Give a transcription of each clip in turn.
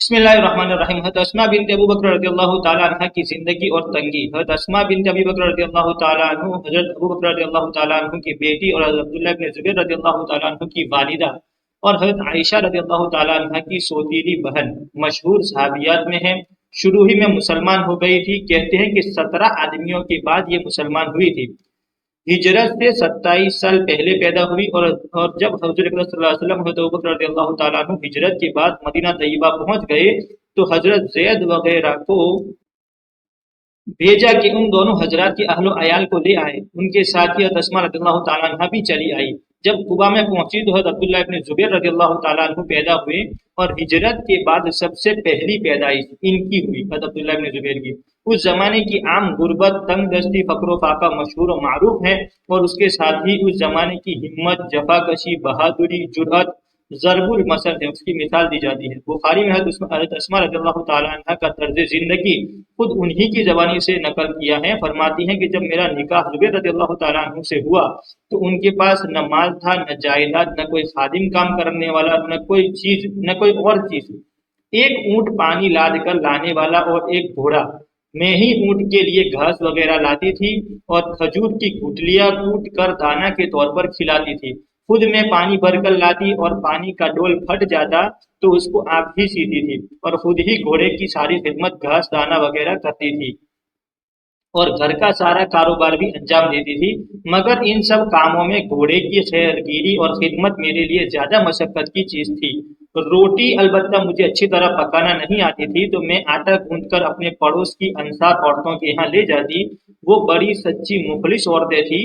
بسم اللہ الرحمن الرحیم۔ حضرت اسماء بنت ابو بکر رضی اللہ تعالیٰ عنہ کی زندگی اور تنگی۔ حضرت اسماء بنت ابی بکر رضی اللہ تعالیٰ عنہ حضرت ابو بکر رضی اللہ تعالیٰ عنہ کی بیٹی اور حضرت عبداللہ بن زبیر رضی اللہ تعالیٰ عنہ کی والدہ اور حضرت عائشہ رضی اللہ تعالیٰ عنہ کی سوتیلی بہن مشہور صحابیات میں ہیں۔ شروع ہی میں مسلمان ہو گئی تھی۔ کہتے ہیں کہ 17 آدمیوں کے بعد یہ مسلمان ہوئی تھی۔ ہجرت سے 27 سال پہلے پیدا ہوئی اور جب حضرت صلی اللہ علیہ وسلم حضرت ابوبکر رضی اللہ تعالیٰ عنہ ہجرت کے بعد مدینہ طیبہ پہنچ گئے تو حضرت زید وغیرہ کو بھیجا کہ ان دونوں حضرات کے اہل و عیال کو لے آئے۔ ان کے ساتھ ہی حضرت اسماء رضی اللہ تعالیٰ عنہ بھی چلی آئی۔ جب قبا میں پہنچی تو حضرت عبداللہ ابن زبیر رضی اللہ تعالیٰ عنہ پیدا ہوئے اور ہجرت کے بعد سب سے پہلی پیدائش ان کی ہوئی، حضرت عبداللہ ابن زبیر کی۔ اس زمانے کی عام غربت، تنگ دستی، فقر و فاقہ مشہور و معروف ہے، اور اس کے ساتھ ہی اس زمانے کی ہمت، جفا کشی، بہادری، جرأت ضرب المثل ہے، اس کی مثال دی جاتی ہے۔ بخاری میں حضرت اسماء رضی اللہ تعالیٰ عنہ کا طرز زندگی خود انہی کی زبانی سے نقل کیا ہے۔ فرماتی ہیں کہ جب میرا نکاح زبیر رضی اللہ تعالیٰ عنہ سے ہوا تو ان کے پاس نہ مال تھا، نہ جائیداد، نہ کوئی خادم کام کرنے والا، نہ کوئی اور چیز۔ ایک اونٹ پانی لاد کر لانے والا اور ایک گھوڑا۔ میں ہی اونٹ کے لیے گھاس وغیرہ لاتی تھی اور کھجور کی گٹلیاں کوٹ کر دانہ کے طور پر کھلاتی تھی۔ خود میں پانی بھر کر لاتی اور پانی کا ڈول پھٹ جاتا تو اس کو آپ ہی سیتی تھی اور خود ہی گھوڑے کی ساری خدمت، گھاس دانہ وغیرہ کرتی تھی اور گھر کا سارا کاروبار بھی انجام دیتی تھی۔ مگر ان سب کاموں میں گھوڑے کی خیرگیری اور خدمت میرے لیے زیادہ مشقت کی چیز تھی۔ روٹی البتہ مجھے اچھی طرح پکانا نہیں آتی تھی تو میں آٹا گوندھ کر اپنے پڑوس کی انصار عورتوں کے یہاں لے جاتی۔ وہ بڑی سچی مخلص عورتیں تھی،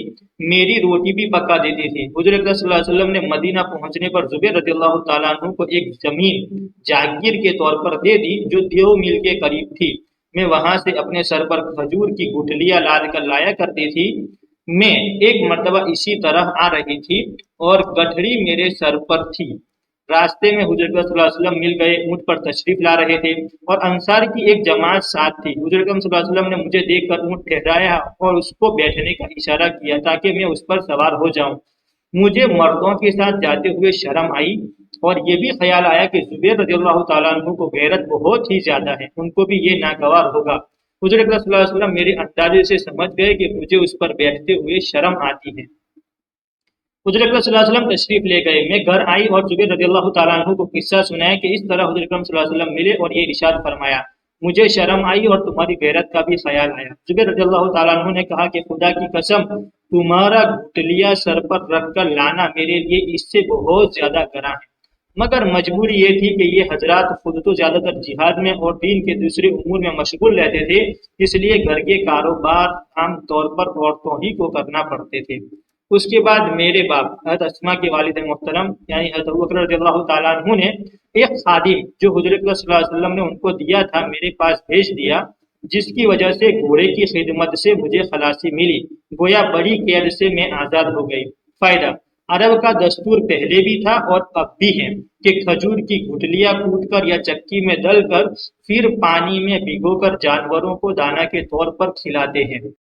میری روٹی بھی پکا دیتی تھی۔ حضور اکرم صلی اللہ علیہ وسلم نے مدینہ پہنچنے پر زبیر رضی اللہ تعالیٰ عنہ کو ایک زمین جاگیر کے طور پر دے دی جو 2 میل کے قریب تھی۔ میں وہاں سے اپنے سر پر کھجور کی گٹلیاں لاد کر لایا کرتی تھی۔ میں ایک مرتبہ اسی طرح آ رہی تھی اور گٹھڑی میرے سر پر تھی۔ راستے میں حضور اکرم صلی اللہ علیہ وسلم مل گئے، اونٹ پر تشریف لا رہے تھے اور انصار کی ایک جماعت ساتھ تھی۔ حضور اکرم صلی اللہ علیہ وسلم نے مجھے دیکھ کر اونٹ ٹھہرایا اور اس کو بیٹھنے کا اشارہ کیا تاکہ میں اس پر سوار ہو جاؤں۔ مجھے مردوں کے ساتھ جاتے ہوئے شرم آئی اور یہ بھی خیال آیا کہ زبیر رضی اللہ تعالیٰ عنہ کو غیرت بہت ہی زیادہ ہے، ان کو بھی یہ ناگوار ہوگا۔ حضور اکرم صلی اللہ علیہ وسلم میرے اندازے سے سمجھ گئے کہ مجھے اس پر بیٹھتے ہوئے شرم آتی ہے۔ حضور اکرم صلی اللہ علیہ وسلم تشریف لے گئے۔ میں گھر آئی اور زبیر رضی اللہ تعالیٰ عنہ کو قصہ سنایا کہ اس طرح حضور اکرم صلی اللہ علیہ وسلم ملے اور یہ ارشاد فرمایا، مجھے شرم آئی اور تمہاری غیرت کا بھی خیال آیا۔ زبیر رضی اللہ تعالیٰ عنہ نے کہا کہ خدا کی قسم، تمہارا گٹلیا سر پر رکھ کر لانا میرے لیے اس سے بہت زیادہ گراں ہے، مگر مجبوری یہ تھی کہ یہ حضرات خود تو زیادہ تر جہاد میں اور دین کے دوسرے امور میں مشغول رہتے تھے، اس لیے گھر کے کاروبار عام طور پر عورتوں ہی کو کرنا پڑتے تھے۔ اس کے بعد میرے باپ حضرت اسماء کے والد محترم یعنی حضرت ابوبکر رضی اللہ تعالیٰ عنہ نے ایک خادم جو حضور اکرم صلی اللہ علیہ وسلم نے ان کو دیا تھا میرے پاس بھیج دیا، جس کی وجہ سے گھوڑے کی خدمت سے مجھے خلاصی ملی، گویا بڑی قید سے میں آزاد ہو گئی۔ فائدہ: عرب کا دستور پہلے بھی تھا اور اب بھی ہے کہ کھجور کی گٹلیاں کوٹ کر یا چکی میں ڈل کر پھر پانی میں بھگو کر جانوروں کو دانہ کے طور پر کھلاتے ہیں۔